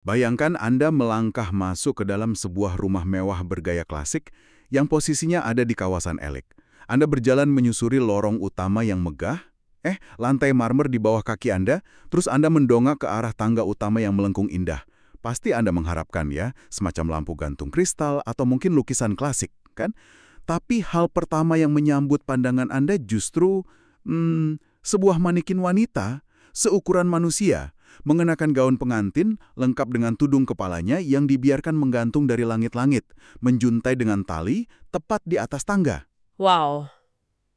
Bayangkan Anda melangkah masuk ke dalam sebuah rumah mewah bergaya klasik yang posisinya ada di kawasan elit. Anda berjalan menyusuri lorong utama yang megah, lantai marmer di bawah kaki Anda, terus Anda mendongak ke arah tangga utama yang melengkung indah. Pasti Anda mengharapkan ya, semacam lampu gantung kristal atau mungkin lukisan klasik, kan? Tapi hal pertama yang menyambut pandangan Anda justru sebuah manekin wanita seukuran manusia, mengenakan gaun pengantin lengkap dengan tudung kepalanya yang dibiarkan menggantung dari langit-langit, menjuntai dengan tali tepat di atas tangga. Wow,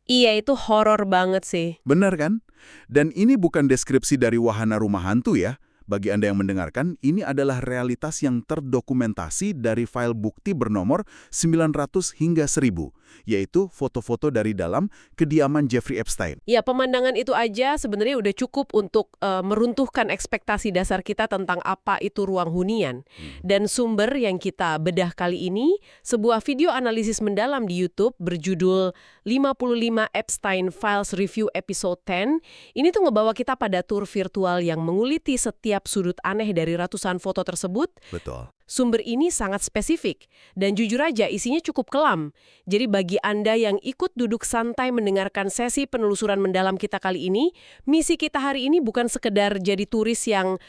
iya itu horor banget sih. Benar kan? Dan ini bukan deskripsi dari wahana rumah hantu ya. Bagi Anda yang mendengarkan, ini adalah realitas yang terdokumentasi dari file bukti bernomor 900 hingga 1000, yaitu foto-foto dari dalam kediaman Jeffrey Epstein. Ya, pemandangan itu aja sebenarnya udah cukup untuk meruntuhkan ekspektasi dasar kita tentang apa itu ruang hunian. Dan sumber yang kita bedah kali ini, sebuah video analisis mendalam di YouTube berjudul 55 Epstein Files Review Episode 10. Ini tuh ngebawa kita pada tur virtual yang menguliti setiap sudut aneh dari ratusan foto tersebut. Betul. Sumber ini sangat spesifik, dan jujur aja isinya cukup kelam. Jadi bagi Anda yang ikut duduk santai mendengarkan sesi penelusuran mendalam kita kali ini, misi kita hari ini bukan sekedar jadi turis yang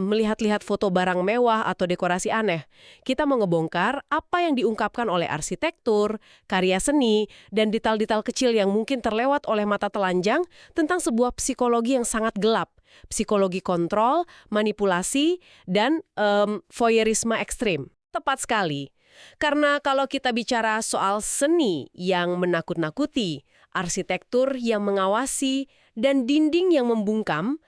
melihat-lihat foto barang mewah atau dekorasi aneh. Kita mau ngebongkar apa yang diungkapkan oleh arsitektur, karya seni, dan detail-detail kecil yang mungkin terlewat oleh mata telanjang tentang sebuah psikologi yang sangat gelap. Psikologi kontrol, manipulasi, dan voyeurisme ekstrim. Tepat sekali. Karena kalau kita bicara soal seni yang menakut-nakuti, arsitektur yang mengawasi, dan dinding yang membungkam,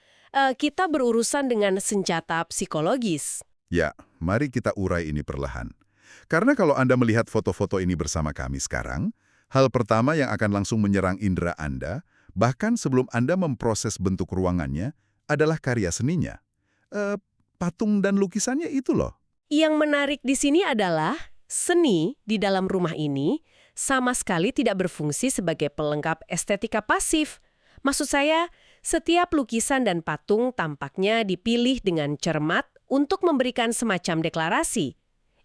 kita berurusan dengan senjata psikologis. Ya, mari kita urai ini perlahan. Karena kalau Anda melihat foto-foto ini bersama kami sekarang, hal pertama yang akan langsung menyerang indera Anda, bahkan sebelum Anda memproses bentuk ruangannya, adalah karya seninya. Patung dan lukisannya itu loh. Yang menarik di sini adalah seni di dalam rumah ini sama sekali tidak berfungsi sebagai pelengkap estetika pasif. Maksud saya, setiap lukisan dan patung tampaknya dipilih dengan cermat untuk memberikan semacam deklarasi.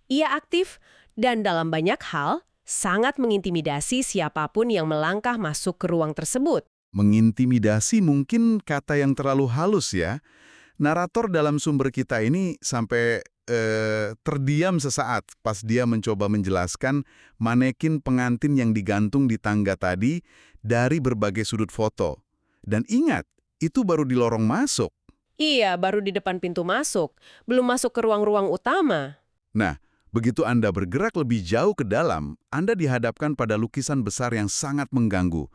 Ia aktif dan dalam banyak hal sangat mengintimidasi siapapun yang melangkah masuk ke ruang tersebut. Mengintimidasi mungkin kata yang terlalu halus ya. Narator dalam sumber kita ini sampai terdiam sesaat pas dia mencoba menjelaskan manekin pengantin yang digantung di tangga tadi dari berbagai sudut foto. Dan ingat, itu baru di lorong masuk. Iya, baru di depan pintu masuk, belum masuk ke ruang-ruang utama. Nah, begitu Anda bergerak lebih jauh ke dalam, Anda dihadapkan pada lukisan besar yang sangat mengganggu.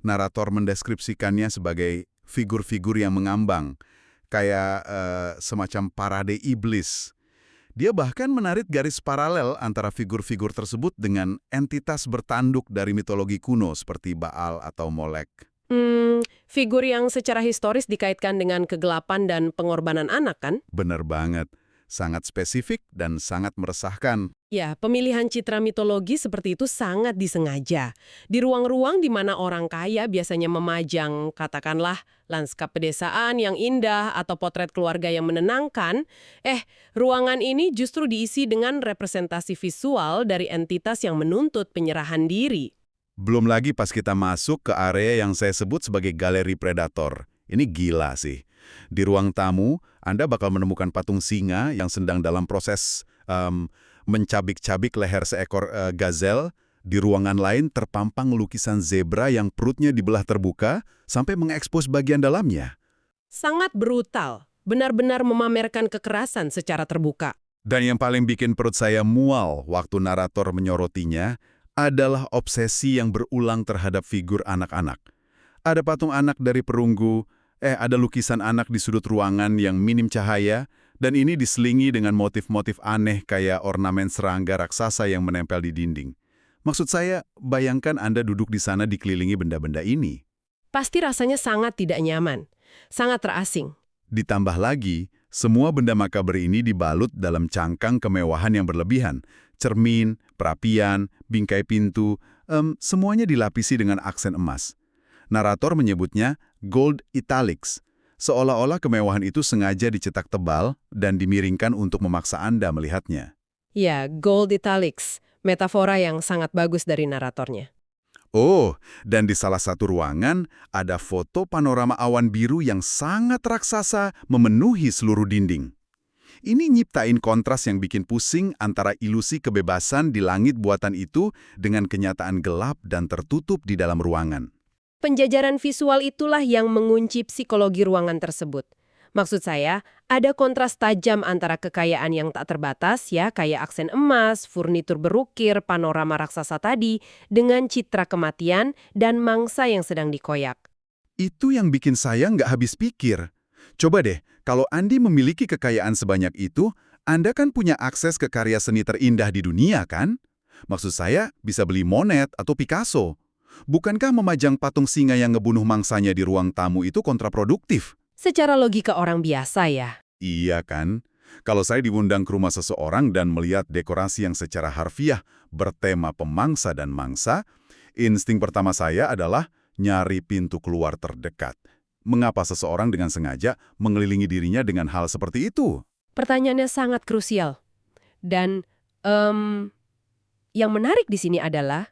Narator mendeskripsikannya sebagai figur-figur yang mengambang, kayak semacam parade iblis. Dia bahkan menarik garis paralel antara figur-figur tersebut dengan entitas bertanduk dari mitologi kuno seperti Baal atau Molek. Figur yang secara historis dikaitkan dengan kegelapan dan pengorbanan anak, kan? Bener banget. Sangat spesifik dan sangat meresahkan. Ya, pemilihan citra mitologi seperti itu sangat disengaja. Di ruang-ruang di mana orang kaya biasanya memajang, katakanlah, lanskap pedesaan yang indah atau potret keluarga yang menenangkan, ruangan ini justru diisi dengan representasi visual dari entitas yang menuntut penyerahan diri. Belum lagi pas kita masuk ke area yang saya sebut sebagai galeri predator. Ini gila sih. Di ruang tamu, Anda bakal menemukan patung singa yang sedang dalam proses mencabik-cabik leher seekor gazel. Di ruangan lain terpampang lukisan zebra yang perutnya dibelah terbuka sampai mengekspos bagian dalamnya. Sangat brutal, benar-benar memamerkan kekerasan secara terbuka. Dan yang paling bikin perut saya mual waktu narator menyorotinya adalah obsesi yang berulang terhadap figur anak-anak. Ada patung anak dari perunggu, ada lukisan anak di sudut ruangan yang minim cahaya, dan ini diselingi dengan motif-motif aneh kayak ornamen serangga raksasa yang menempel di dinding. Maksud saya, bayangkan Anda duduk di sana dikelilingi benda-benda ini. Pasti rasanya sangat tidak nyaman, sangat terasing. Ditambah lagi, semua benda makaber ini dibalut dalam cangkang kemewahan yang berlebihan. Cermin, perapian, bingkai pintu, semuanya dilapisi dengan aksen emas. Narator menyebutnya gold italics, Seolah-olah kemewahan itu sengaja dicetak tebal dan dimiringkan untuk memaksa Anda melihatnya. Ya, gold italics, metafora yang sangat bagus dari naratornya. Oh, dan di salah satu ruangan ada foto panorama awan biru yang sangat raksasa memenuhi seluruh dinding. Ini nyiptain kontras yang bikin pusing antara ilusi kebebasan di langit buatan itu dengan kenyataan gelap dan tertutup di dalam ruangan. Penjajaran visual itulah yang mengunci psikologi ruangan tersebut. Maksud saya, ada kontras tajam antara kekayaan yang tak terbatas, ya, kayak aksen emas, furnitur berukir, panorama raksasa tadi, dengan citra kematian dan mangsa yang sedang dikoyak. Itu yang bikin saya nggak habis pikir. Coba deh, kalau Andi memiliki kekayaan sebanyak itu, Anda kan punya akses ke karya seni terindah di dunia, kan? Maksud saya, bisa beli Monet atau Picasso. Bukankah memajang patung singa yang ngebunuh mangsanya di ruang tamu itu kontraproduktif? Secara logika orang biasa ya. Iya kan? Kalau saya diundang ke rumah seseorang dan melihat dekorasi yang secara harfiah bertema pemangsa dan mangsa, insting pertama saya adalah nyari pintu keluar terdekat. Mengapa seseorang dengan sengaja mengelilingi dirinya dengan hal seperti itu? Pertanyaannya sangat krusial. Dan yang menarik di sini adalah,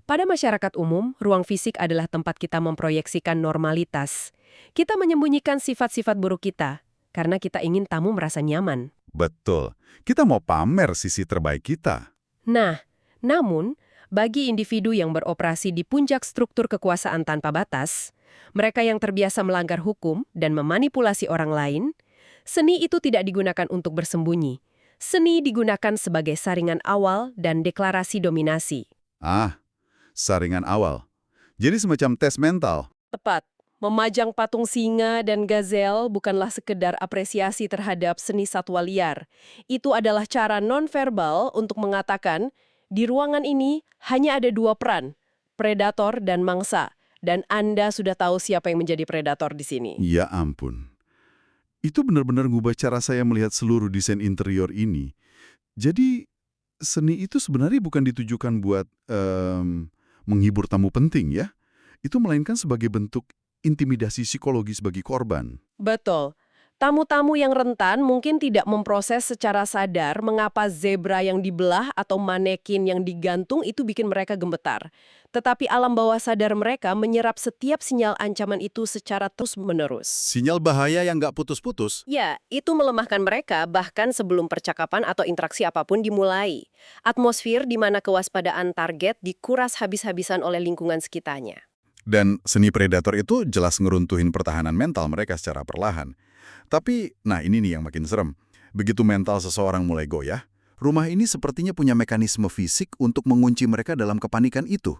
pada masyarakat umum, ruang fisik adalah tempat kita memproyeksikan normalitas. Kita menyembunyikan sifat-sifat buruk kita, karena kita ingin tamu merasa nyaman. Betul. Kita mau pamer sisi terbaik kita. Nah, namun, bagi individu yang beroperasi di puncak struktur kekuasaan tanpa batas, mereka yang terbiasa melanggar hukum dan memanipulasi orang lain, seni itu tidak digunakan untuk bersembunyi. Seni digunakan sebagai saringan awal dan deklarasi dominasi. Saringan awal. Jadi semacam tes mental. Tepat. Memajang patung singa dan gazel bukanlah sekedar apresiasi terhadap seni satwa liar. Itu adalah cara nonverbal untuk mengatakan, di ruangan ini hanya ada dua peran, predator dan mangsa. Dan Anda sudah tahu siapa yang menjadi predator di sini. Ya ampun. Itu benar-benar ngubah cara saya melihat seluruh desain interior ini. Jadi, seni itu sebenarnya bukan ditujukan buat menghibur tamu penting ya. Itu melainkan sebagai bentuk intimidasi psikologis bagi korban. Betul. Tamu-tamu yang rentan mungkin tidak memproses secara sadar mengapa zebra yang dibelah atau manekin yang digantung itu bikin mereka gemetar. Tetapi alam bawah sadar mereka menyerap setiap sinyal ancaman itu secara terus-menerus. Sinyal bahaya yang nggak putus-putus. Ya, itu melemahkan mereka bahkan sebelum percakapan atau interaksi apapun dimulai. Atmosfer di mana kewaspadaan target dikuras habis-habisan oleh lingkungan sekitarnya. Dan seni predator itu jelas ngeruntuhin pertahanan mental mereka secara perlahan. Tapi, nah ini nih yang makin serem. Begitu mental seseorang mulai goyah, rumah ini sepertinya punya mekanisme fisik untuk mengunci mereka dalam kepanikan itu.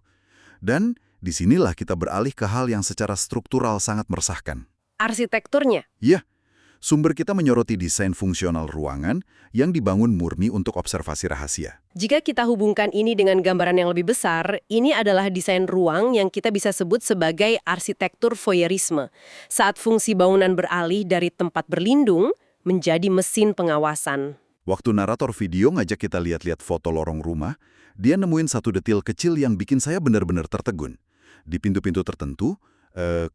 Dan disinilah kita beralih ke hal yang secara struktural sangat meresahkan. Arsitekturnya? Ya, sumber kita menyoroti desain fungsional ruangan yang dibangun murni untuk observasi rahasia. Jika kita hubungkan ini dengan gambaran yang lebih besar, ini adalah desain ruang yang kita bisa sebut sebagai arsitektur voyeurisme. Saat fungsi bangunan beralih dari tempat berlindung menjadi mesin pengawasan. Waktu narator video ngajak kita lihat-lihat foto lorong rumah, dia nemuin satu detail kecil yang bikin saya benar-benar tertegun. Di pintu-pintu tertentu,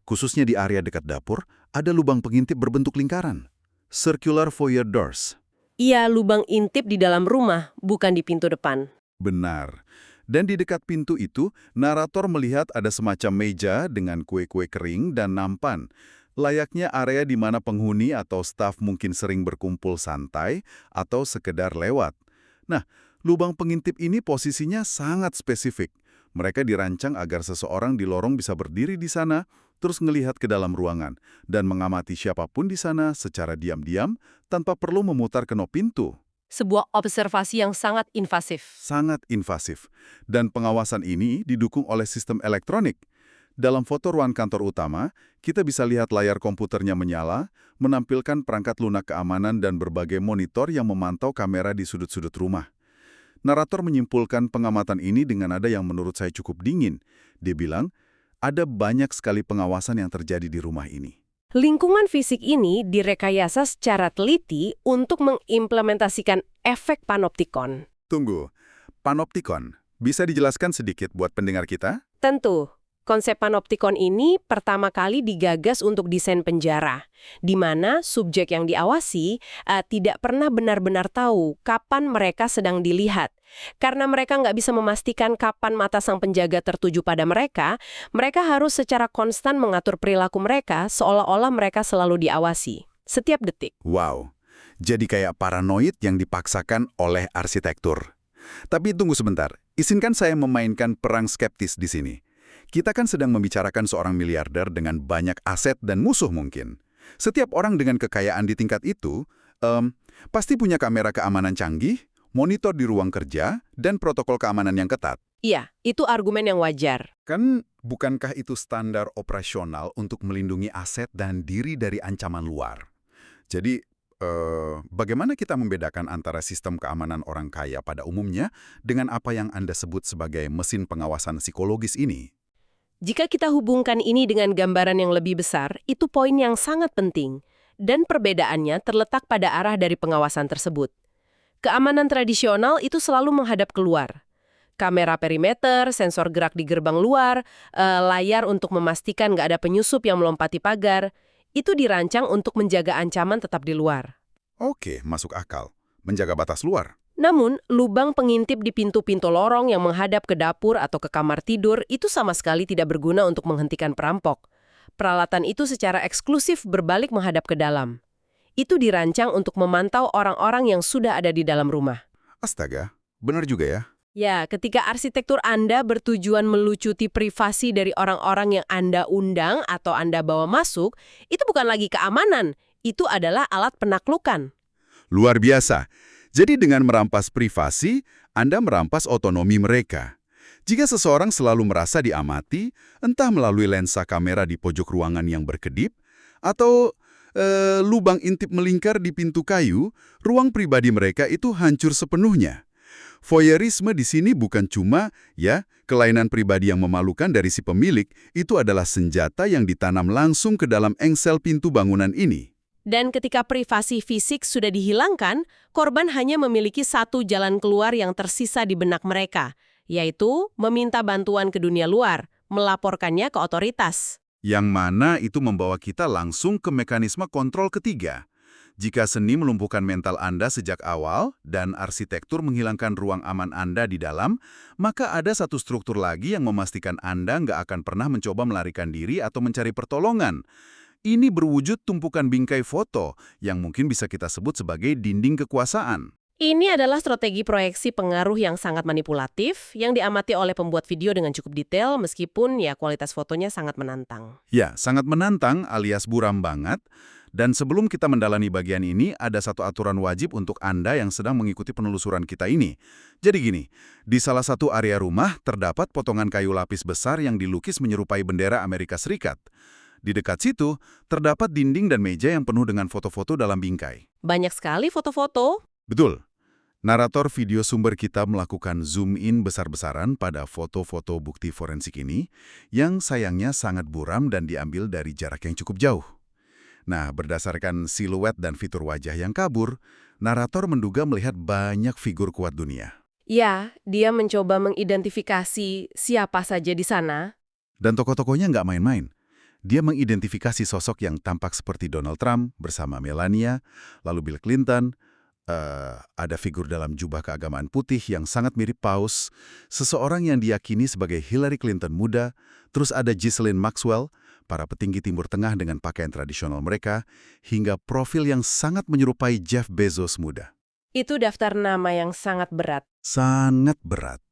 khususnya di area dekat dapur, ada lubang pengintip berbentuk lingkaran. Circular foyer doors. Iya, lubang intip di dalam rumah, bukan di pintu depan. Benar. Dan di dekat pintu itu, narator melihat ada semacam meja dengan kue-kue kering dan nampan. Layaknya area di mana penghuni atau staf mungkin sering berkumpul santai atau sekedar lewat. Nah, lubang pengintip ini posisinya sangat spesifik. Mereka dirancang agar seseorang di lorong bisa berdiri di sana, terus ngelihat ke dalam ruangan, dan mengamati siapapun di sana secara diam-diam tanpa perlu memutar kenop pintu. Sebuah observasi yang sangat invasif. Sangat invasif. Dan pengawasan ini didukung oleh sistem elektronik. Dalam foto ruang kantor utama, kita bisa lihat layar komputernya menyala, menampilkan perangkat lunak keamanan dan berbagai monitor yang memantau kamera di sudut-sudut rumah. Narator menyimpulkan pengamatan ini dengan nada yang menurut saya cukup dingin. Dia bilang, ada banyak sekali pengawasan yang terjadi di rumah ini. Lingkungan fisik ini direkayasa secara teliti untuk mengimplementasikan efek panoptikon. Tunggu, panoptikon, bisa dijelaskan sedikit buat pendengar kita? Tentu, Konsep panoptikon ini pertama kali digagas untuk desain penjara, di mana subjek yang diawasi tidak pernah benar-benar tahu kapan mereka sedang dilihat. Karena mereka nggak bisa memastikan kapan mata sang penjaga tertuju pada mereka, mereka harus secara konstan mengatur perilaku mereka seolah-olah mereka selalu diawasi, setiap detik. Wow, jadi kayak paranoid yang dipaksakan oleh arsitektur. Tapi tunggu sebentar, izinkan saya memainkan perang skeptis di sini. Kita kan sedang membicarakan seorang miliarder dengan banyak aset dan musuh mungkin. Setiap orang dengan kekayaan di tingkat itu, pasti punya kamera keamanan canggih, monitor di ruang kerja, dan protokol keamanan yang ketat. Iya, itu argumen yang wajar. Kan bukankah itu standar operasional untuk melindungi aset dan diri dari ancaman luar? Jadi, bagaimana kita membedakan antara sistem keamanan orang kaya pada umumnya dengan apa yang Anda sebut sebagai mesin pengawasan psikologis ini? Jika kita hubungkan ini dengan gambaran yang lebih besar, itu poin yang sangat penting. Dan perbedaannya terletak pada arah dari pengawasan tersebut. Keamanan tradisional itu selalu menghadap keluar. Kamera perimeter, sensor gerak di gerbang luar, layar untuk memastikan nggak ada penyusup yang melompati pagar, itu dirancang untuk menjaga ancaman tetap di luar. Oke, masuk akal. Menjaga batas luar. Namun, lubang pengintip di pintu-pintu lorong yang menghadap ke dapur atau ke kamar tidur itu sama sekali tidak berguna untuk menghentikan perampok. Peralatan itu secara eksklusif berbalik menghadap ke dalam. Itu dirancang untuk memantau orang-orang yang sudah ada di dalam rumah. Astaga, benar juga ya. Ya, ketika arsitektur Anda bertujuan melucuti privasi dari orang-orang yang Anda undang atau Anda bawa masuk, itu bukan lagi keamanan, itu adalah alat penaklukan. Luar biasa. Jadi dengan merampas privasi, Anda merampas otonomi mereka. Jika seseorang selalu merasa diamati, entah melalui lensa kamera di pojok ruangan yang berkedip, atau lubang intip melingkar di pintu kayu, ruang pribadi mereka itu hancur sepenuhnya. Voyeurisme di sini bukan cuma, kelainan pribadi yang memalukan dari si pemilik, itu adalah senjata yang ditanam langsung ke dalam engsel pintu bangunan ini. Dan ketika privasi fisik sudah dihilangkan, korban hanya memiliki satu jalan keluar yang tersisa di benak mereka, yaitu meminta bantuan ke dunia luar, melaporkannya ke otoritas. Yang mana itu membawa kita langsung ke mekanisme kontrol ketiga. Jika seni melumpuhkan mental Anda sejak awal dan arsitektur menghilangkan ruang aman Anda di dalam, maka ada satu struktur lagi yang memastikan Anda nggak akan pernah mencoba melarikan diri atau mencari pertolongan. Ini berwujud tumpukan bingkai foto yang mungkin bisa kita sebut sebagai dinding kekuasaan. Ini adalah strategi proyeksi pengaruh yang sangat manipulatif yang diamati oleh pembuat video dengan cukup detail meskipun kualitas fotonya sangat menantang. Ya, sangat menantang alias buram banget. Dan sebelum kita mendalami bagian ini, ada satu aturan wajib untuk Anda yang sedang mengikuti penelusuran kita ini. Jadi gini, di salah satu area rumah terdapat potongan kayu lapis besar yang dilukis menyerupai bendera Amerika Serikat. Di dekat situ, terdapat dinding dan meja yang penuh dengan foto-foto dalam bingkai. Banyak sekali foto-foto. Betul. Narator video sumber kita melakukan zoom in besar-besaran pada foto-foto bukti forensik ini, yang sayangnya sangat buram dan diambil dari jarak yang cukup jauh. Nah, berdasarkan siluet dan fitur wajah yang kabur, narator menduga melihat banyak figur kuat dunia. Ya, dia mencoba mengidentifikasi siapa saja di sana. Dan tokoh-tokohnya nggak main-main. Dia mengidentifikasi sosok yang tampak seperti Donald Trump bersama Melania, lalu Bill Clinton, ada figur dalam jubah keagamaan putih yang sangat mirip Paus, seseorang yang diyakini sebagai Hillary Clinton muda, terus ada Ghislaine Maxwell, para petinggi Timur Tengah dengan pakaian tradisional mereka, hingga profil yang sangat menyerupai Jeff Bezos muda. Itu daftar nama yang sangat berat. Sangat berat.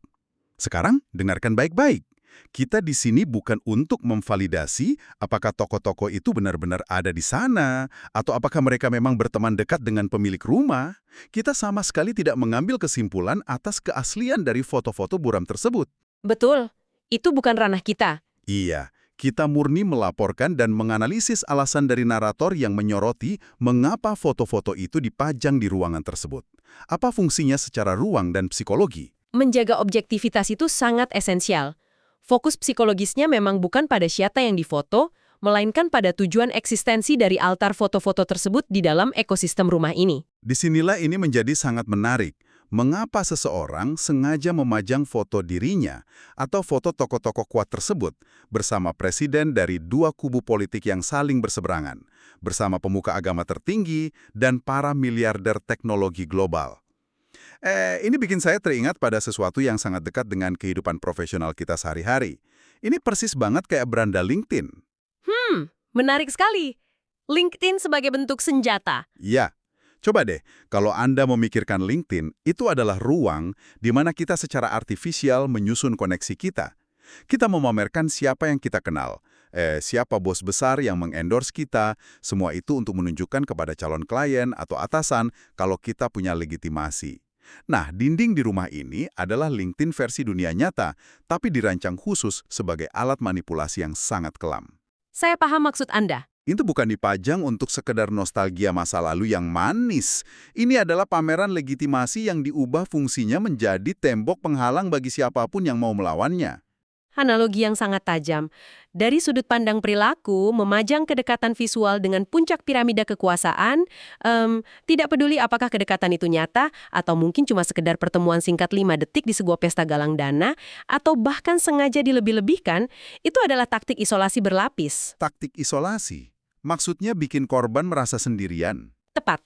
Sekarang, dengarkan baik-baik. Kita di sini bukan untuk memvalidasi apakah tokoh-tokoh itu benar-benar ada di sana, atau apakah mereka memang berteman dekat dengan pemilik rumah. Kita sama sekali tidak mengambil kesimpulan atas keaslian dari foto-foto buram tersebut. Betul, itu bukan ranah kita. Iya, kita murni melaporkan dan menganalisis alasan dari narator yang menyoroti mengapa foto-foto itu dipajang di ruangan tersebut. Apa fungsinya secara ruang dan psikologi? Menjaga objektivitas itu sangat esensial. Fokus psikologisnya memang bukan pada siapa yang difoto, melainkan pada tujuan eksistensi dari altar foto-foto tersebut di dalam ekosistem rumah ini. Disinilah ini menjadi sangat menarik. mengapa seseorang sengaja memajang foto dirinya atau foto tokoh-tokoh kuat tersebut bersama presiden dari dua kubu politik yang saling berseberangan, bersama pemuka agama tertinggi dan para miliarder teknologi global. Ini bikin saya teringat pada sesuatu yang sangat dekat dengan kehidupan profesional kita sehari-hari. Ini persis banget kayak beranda LinkedIn. Menarik sekali. LinkedIn sebagai bentuk senjata. Ya, coba deh, kalau Anda memikirkan LinkedIn, itu adalah ruang di mana kita secara artifisial menyusun koneksi kita. Kita memamerkan siapa yang kita kenal, siapa bos besar yang mengendorse kita, semua itu untuk menunjukkan kepada calon klien atau atasan kalau kita punya legitimasi. Nah, dinding di rumah ini adalah LinkedIn versi dunia nyata, tapi dirancang khusus sebagai alat manipulasi yang sangat kelam. Saya paham maksud Anda. Itu bukan dipajang untuk sekedar nostalgia masa lalu yang manis. Ini adalah pameran legitimasi yang diubah fungsinya menjadi tembok penghalang bagi siapapun yang mau melawannya. Analogi yang sangat tajam. Dari sudut pandang perilaku, memajang kedekatan visual dengan puncak piramida kekuasaan, tidak peduli apakah kedekatan itu nyata, atau mungkin cuma sekedar pertemuan singkat 5 detik di sebuah pesta galang dana, atau bahkan sengaja dilebih-lebihkan, itu adalah taktik isolasi berlapis. Taktik isolasi. Maksudnya bikin korban merasa sendirian. Tepat.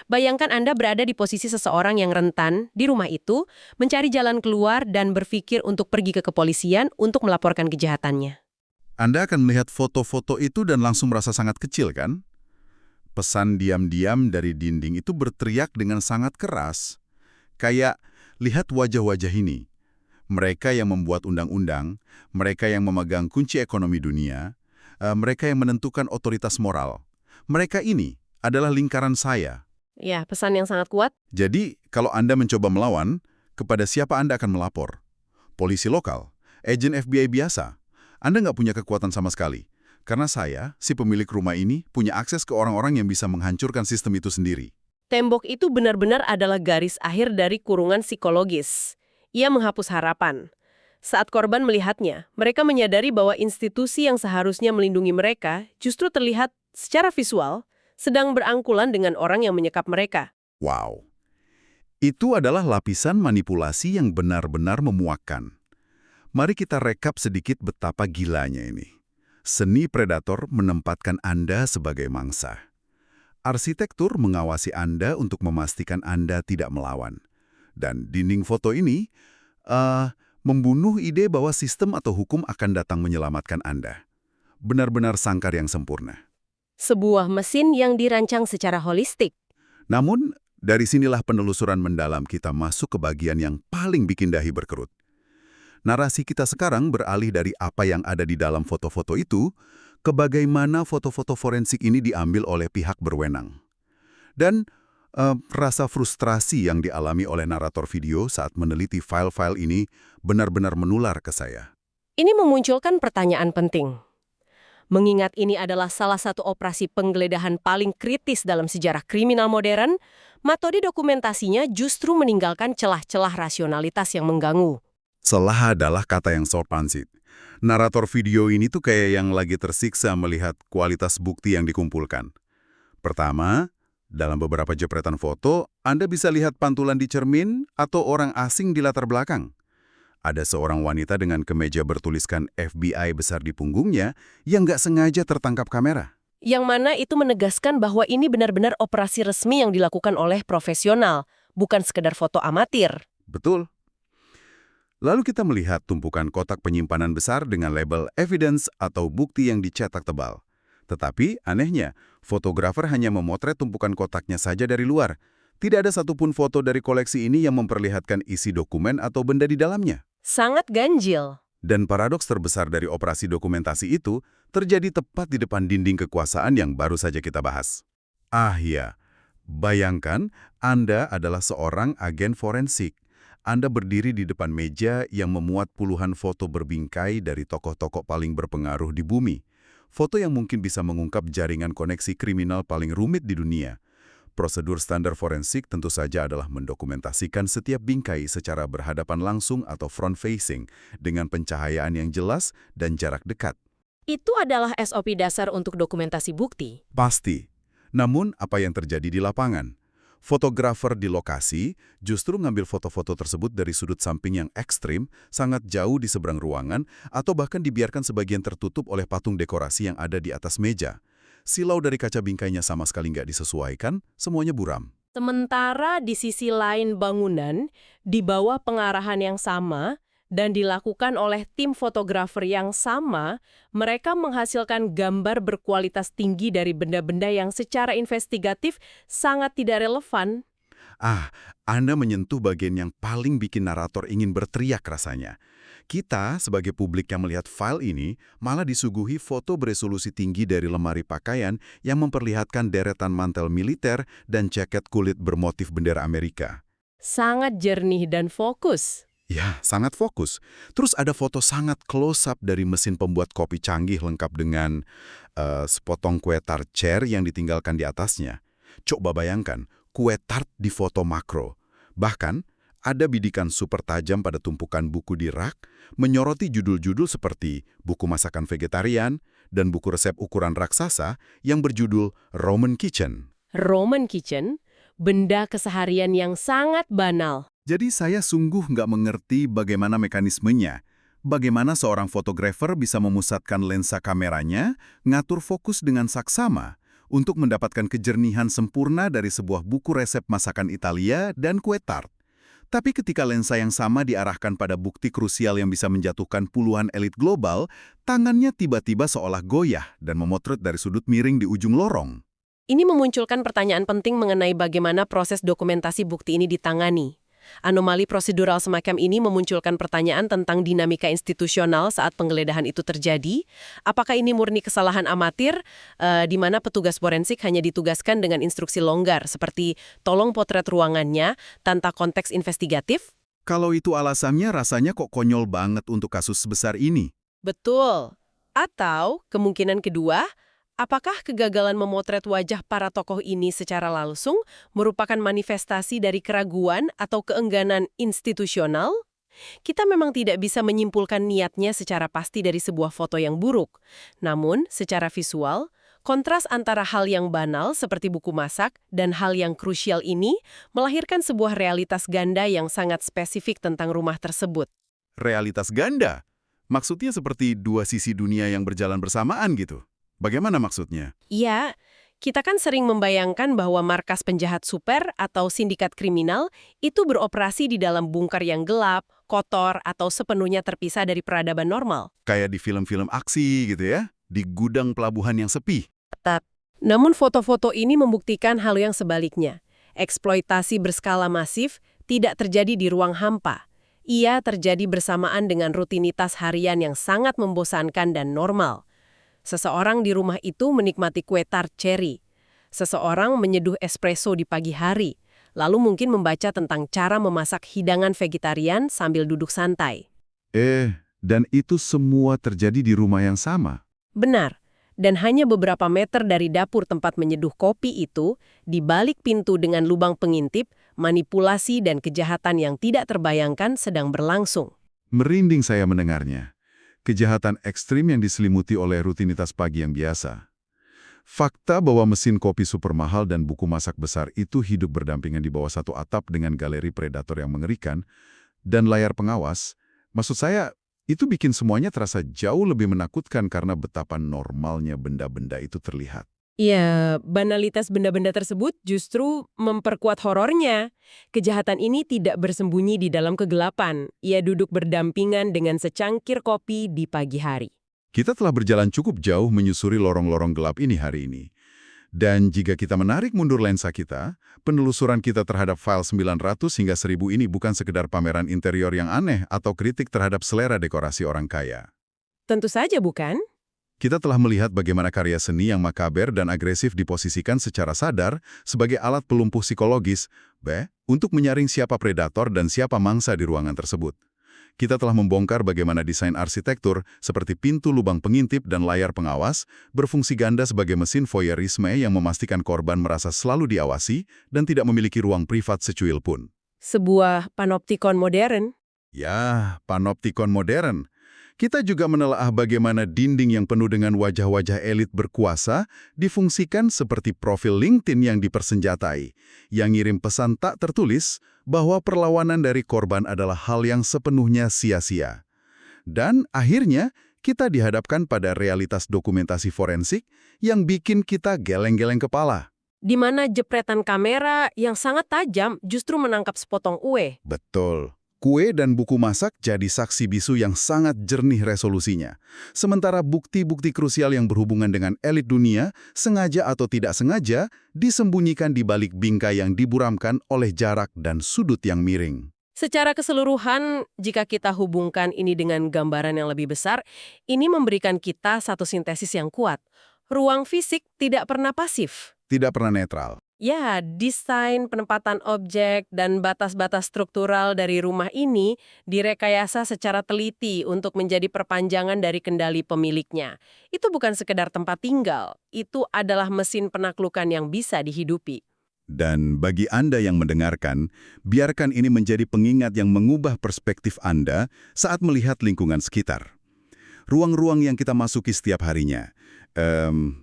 Bayangkan Anda berada di posisi seseorang yang rentan di rumah itu, mencari jalan keluar dan berpikir untuk pergi ke kepolisian untuk melaporkan kejahatannya. Anda akan melihat foto-foto itu dan langsung merasa sangat kecil, kan? Pesan diam-diam dari dinding itu berteriak dengan sangat keras. Kayak, lihat wajah-wajah ini. Mereka yang membuat undang-undang, mereka yang memegang kunci ekonomi dunia, mereka yang menentukan otoritas moral. Mereka ini adalah lingkaran saya. Ya, pesan yang sangat kuat. Jadi, kalau Anda mencoba melawan, kepada siapa Anda akan melapor? Polisi lokal? Agen FBI biasa? Anda nggak punya kekuatan sama sekali. Karena saya, si pemilik rumah ini, punya akses ke orang-orang yang bisa menghancurkan sistem itu sendiri. Tembok itu benar-benar adalah garis akhir dari kurungan psikologis. Ia menghapus harapan. Saat korban melihatnya, mereka menyadari bahwa institusi yang seharusnya melindungi mereka justru terlihat secara visual sedang berangkulan dengan orang yang menyekap mereka. Wow. Itu adalah lapisan manipulasi yang benar-benar memuakkan. Mari kita rekap sedikit betapa gilanya ini. Seni predator menempatkan Anda sebagai mangsa. Arsitektur mengawasi Anda untuk memastikan Anda tidak melawan. Dan dinding foto ini membunuh ide bahwa sistem atau hukum akan datang menyelamatkan Anda. Benar-benar sangkar yang sempurna. Sebuah mesin yang dirancang secara holistik. Namun, dari sinilah penelusuran mendalam kita masuk ke bagian yang paling bikin dahi berkerut. Narasi kita sekarang beralih dari apa yang ada di dalam foto-foto itu ke bagaimana foto-foto forensik ini diambil oleh pihak berwenang. Dan rasa frustrasi yang dialami oleh narator video saat meneliti file-file ini benar-benar menular ke saya. Ini memunculkan pertanyaan penting. Mengingat ini adalah salah satu operasi penggeledahan paling kritis dalam sejarah kriminal modern, metode dokumentasinya justru meninggalkan celah-celah rasionalitas yang mengganggu. Celah adalah kata yang sopansit. Narator video ini tuh kayak yang lagi tersiksa melihat kualitas bukti yang dikumpulkan. Pertama, dalam beberapa jepretan foto, Anda bisa lihat pantulan di cermin atau orang asing di latar belakang. Ada seorang wanita dengan kemeja bertuliskan FBI besar di punggungnya yang nggak sengaja tertangkap kamera. Yang mana itu menegaskan bahwa ini benar-benar operasi resmi yang dilakukan oleh profesional, bukan sekedar foto amatir. Betul. Lalu kita melihat tumpukan kotak penyimpanan besar dengan label evidence atau bukti yang dicetak tebal. Tetapi, anehnya, fotografer hanya memotret tumpukan kotaknya saja dari luar. Tidak ada satupun foto dari koleksi ini yang memperlihatkan isi dokumen atau benda di dalamnya. Sangat ganjil. Dan paradoks terbesar dari operasi dokumentasi itu terjadi tepat di depan dinding kekuasaan yang baru saja kita bahas. Ah ya, bayangkan Anda adalah seorang agen forensik. Anda berdiri di depan meja yang memuat puluhan foto berbingkai dari tokoh-tokoh paling berpengaruh di bumi. Foto yang mungkin bisa mengungkap jaringan koneksi kriminal paling rumit di dunia. Prosedur standar forensik tentu saja adalah mendokumentasikan setiap bingkai secara berhadapan langsung atau front-facing dengan pencahayaan yang jelas dan jarak dekat. Itu adalah SOP dasar untuk dokumentasi bukti. Pasti. Namun, apa yang terjadi di lapangan? Fotografer di lokasi justru ngambil foto-foto tersebut dari sudut samping yang ekstrim, sangat jauh di seberang ruangan, atau bahkan dibiarkan sebagian tertutup oleh patung dekorasi yang ada di atas meja. Silau dari kaca bingkainya sama sekali nggak disesuaikan, semuanya buram. Sementara di sisi lain bangunan, di bawah pengarahan yang sama, dan dilakukan oleh tim fotografer yang sama, mereka menghasilkan gambar berkualitas tinggi dari benda-benda yang secara investigatif sangat tidak relevan. Ah, Anda menyentuh bagian yang paling bikin narator ingin berteriak rasanya. Kita, sebagai publik yang melihat file ini, malah disuguhi foto beresolusi tinggi dari lemari pakaian yang memperlihatkan deretan mantel militer dan jaket kulit bermotif bendera Amerika. Sangat jernih dan fokus. Ya, sangat fokus. Terus ada foto sangat close-up dari mesin pembuat kopi canggih lengkap dengan sepotong kue tart cher yang ditinggalkan di atasnya. Coba bayangkan, kue tart di foto makro. Bahkan, ada bidikan super tajam pada tumpukan buku di rak, menyoroti judul-judul seperti buku masakan vegetarian dan buku resep ukuran raksasa yang berjudul Roman Kitchen. Roman Kitchen, benda keseharian yang sangat banal. Jadi saya sungguh nggak mengerti bagaimana mekanismenya. Bagaimana seorang fotografer bisa memusatkan lensa kameranya, ngatur fokus dengan saksama, untuk mendapatkan kejernihan sempurna dari sebuah buku resep masakan Italia dan kue tart. Tapi ketika lensa yang sama diarahkan pada bukti krusial yang bisa menjatuhkan puluhan elit global, tangannya tiba-tiba seolah goyah dan memotret dari sudut miring di ujung lorong. Ini memunculkan pertanyaan penting mengenai bagaimana proses dokumentasi bukti ini ditangani. Anomali prosedural semacam ini memunculkan pertanyaan tentang dinamika institusional saat penggeledahan itu terjadi. Apakah ini murni kesalahan amatir, di mana petugas forensik hanya ditugaskan dengan instruksi longgar, seperti tolong potret ruangannya tanpa konteks investigatif? Kalau itu alasannya rasanya kok konyol banget untuk kasus sebesar ini. Betul. Atau kemungkinan kedua, apakah kegagalan memotret wajah para tokoh ini secara langsung merupakan manifestasi dari keraguan atau keengganan institusional? Kita memang tidak bisa menyimpulkan niatnya secara pasti dari sebuah foto yang buruk. Namun, secara visual, kontras antara hal yang banal seperti buku masak dan hal yang krusial ini melahirkan sebuah realitas ganda yang sangat spesifik tentang rumah tersebut. Realitas ganda? Maksudnya seperti dua sisi dunia yang berjalan bersamaan gitu? Bagaimana maksudnya? Iya, kita kan sering membayangkan bahwa markas penjahat super atau sindikat kriminal itu beroperasi di dalam bungkar yang gelap, kotor, atau sepenuhnya terpisah dari peradaban normal. Kayak di film-film aksi gitu ya? Di gudang pelabuhan yang sepi. Namun foto-foto ini membuktikan hal yang sebaliknya. Eksploitasi berskala masif tidak terjadi di ruang hampa. Ia terjadi bersamaan dengan rutinitas harian yang sangat membosankan dan normal. Seseorang di rumah itu menikmati kue tart cherry. Seseorang menyeduh espresso di pagi hari, lalu mungkin membaca tentang cara memasak hidangan vegetarian sambil duduk santai. Dan itu semua terjadi di rumah yang sama? Benar, dan hanya beberapa meter dari dapur tempat menyeduh kopi itu, di balik pintu dengan lubang pengintip, manipulasi dan kejahatan yang tidak terbayangkan sedang berlangsung. Merinding saya mendengarnya. Kejahatan ekstrim yang diselimuti oleh rutinitas pagi yang biasa. Fakta bahwa mesin kopi super mahal dan buku masak besar itu hidup berdampingan di bawah satu atap dengan galeri predator yang mengerikan, dan layar pengawas, maksud saya, itu bikin semuanya terasa jauh lebih menakutkan karena betapa normalnya benda-benda itu terlihat. Ya, banalitas benda-benda tersebut justru memperkuat horornya. Kejahatan ini tidak bersembunyi di dalam kegelapan. Ia duduk berdampingan dengan secangkir kopi di pagi hari. Kita telah berjalan cukup jauh menyusuri lorong-lorong gelap ini hari ini. Dan jika kita menarik mundur lensa kita, penelusuran kita terhadap file 900 hingga 1000 ini bukan sekedar pameran interior yang aneh atau kritik terhadap selera dekorasi orang kaya. Tentu saja bukan? Kita telah melihat bagaimana karya seni yang makaber dan agresif diposisikan secara sadar sebagai alat pelumpuh psikologis, untuk menyaring siapa predator dan siapa mangsa di ruangan tersebut. Kita telah membongkar bagaimana desain arsitektur seperti pintu lubang pengintip dan layar pengawas berfungsi ganda sebagai mesin voyeurisme yang memastikan korban merasa selalu diawasi dan tidak memiliki ruang privat secuil pun. Sebuah panoptikon modern. Ya, panoptikon modern. Kita juga menelaah bagaimana dinding yang penuh dengan wajah-wajah elit berkuasa difungsikan seperti profil LinkedIn yang dipersenjatai, yang ngirim pesan tak tertulis bahwa perlawanan dari korban adalah hal yang sepenuhnya sia-sia. Dan akhirnya, kita dihadapkan pada realitas dokumentasi forensik yang bikin kita geleng-geleng kepala. Di mana jepretan kamera yang sangat tajam justru menangkap sepotong kue. Betul. Kue dan buku masak jadi saksi bisu yang sangat jernih resolusinya. Sementara bukti-bukti krusial yang berhubungan dengan elit dunia, sengaja atau tidak sengaja, disembunyikan di balik bingkai yang diburamkan oleh jarak dan sudut yang miring. Secara keseluruhan, jika kita hubungkan ini dengan gambaran yang lebih besar, ini memberikan kita satu sintesis yang kuat. Ruang fisik tidak pernah pasif. Tidak pernah netral. Ya, desain, penempatan objek, dan batas-batas struktural dari rumah ini direkayasa secara teliti untuk menjadi perpanjangan dari kendali pemiliknya. Itu bukan sekedar tempat tinggal, itu adalah mesin penaklukan yang bisa dihidupi. Dan bagi Anda yang mendengarkan, biarkan ini menjadi pengingat yang mengubah perspektif Anda saat melihat lingkungan sekitar. Ruang-ruang yang kita masuki setiap harinya,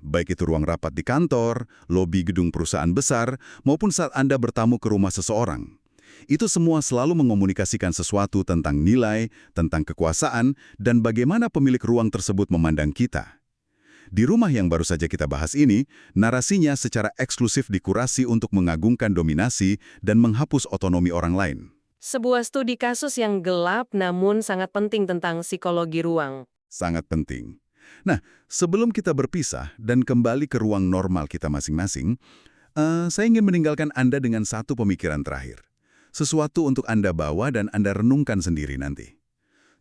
baik itu ruang rapat di kantor, lobi gedung perusahaan besar, maupun saat Anda bertamu ke rumah seseorang. Itu semua selalu mengomunikasikan sesuatu tentang nilai, tentang kekuasaan, dan bagaimana pemilik ruang tersebut memandang kita. Di rumah yang baru saja kita bahas ini, narasinya secara eksklusif dikurasi untuk mengagungkan dominasi dan menghapus otonomi orang lain. Sebuah studi kasus yang gelap namun sangat penting tentang psikologi ruang. Sangat penting. Nah, sebelum kita berpisah dan kembali ke ruang normal kita masing-masing, saya ingin meninggalkan Anda dengan satu pemikiran terakhir. Sesuatu untuk Anda bawa dan Anda renungkan sendiri nanti.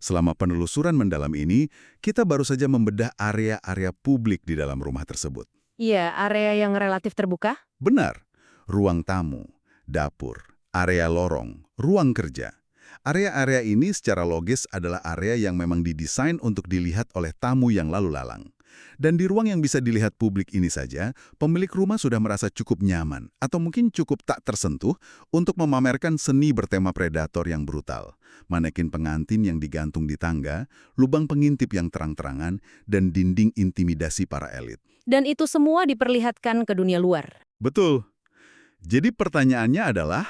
Selama penelusuran mendalam ini, kita baru saja membedah area-area publik di dalam rumah tersebut. Iya, area yang relatif terbuka? Benar. Ruang tamu, dapur, area lorong, ruang kerja. Area-area ini secara logis adalah area yang memang didesain untuk dilihat oleh tamu yang lalu lalang. Dan di ruang yang bisa dilihat publik ini saja, pemilik rumah sudah merasa cukup nyaman atau mungkin cukup tak tersentuh untuk memamerkan seni bertema predator yang brutal, manekin pengantin yang digantung di tangga, lubang pengintip yang terang-terangan, dan dinding intimidasi para elit. Dan itu semua diperlihatkan ke dunia luar. Betul. Jadi pertanyaannya adalah,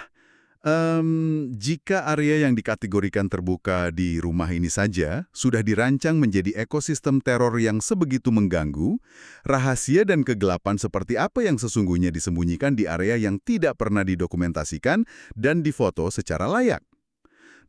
jika area yang dikategorikan terbuka di rumah ini saja sudah dirancang menjadi ekosistem teror yang sebegitu mengganggu, rahasia dan kegelapan seperti apa yang sesungguhnya disembunyikan di area yang tidak pernah didokumentasikan dan difoto secara layak?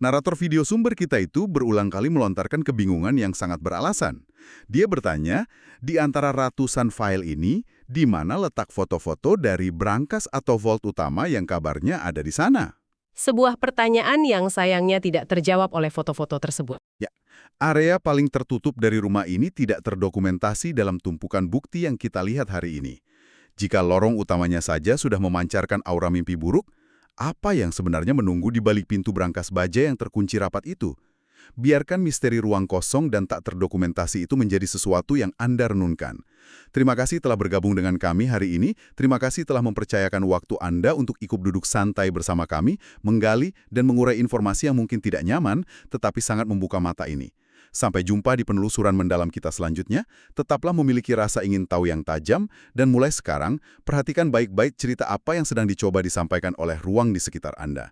Narator video sumber kita itu berulang kali melontarkan kebingungan yang sangat beralasan. Dia bertanya, di antara ratusan file ini, di mana letak foto-foto dari brankas atau vault utama yang kabarnya ada di sana? Sebuah pertanyaan yang sayangnya tidak terjawab oleh foto-foto tersebut. Ya, area paling tertutup dari rumah ini tidak terdokumentasi dalam tumpukan bukti yang kita lihat hari ini. Jika lorong utamanya saja sudah memancarkan aura mimpi buruk, apa yang sebenarnya menunggu di balik pintu brankas baja yang terkunci rapat itu? Biarkan misteri ruang kosong dan tak terdokumentasi itu menjadi sesuatu yang Anda renungkan. Terima kasih telah bergabung dengan kami hari ini. Terima kasih telah mempercayakan waktu Anda untuk ikut duduk santai bersama kami, menggali dan mengurai informasi yang mungkin tidak nyaman, tetapi sangat membuka mata ini. Sampai jumpa di penelusuran mendalam kita selanjutnya. Tetaplah memiliki rasa ingin tahu yang tajam, dan mulai sekarang, perhatikan baik-baik cerita apa yang sedang dicoba disampaikan oleh ruang di sekitar Anda.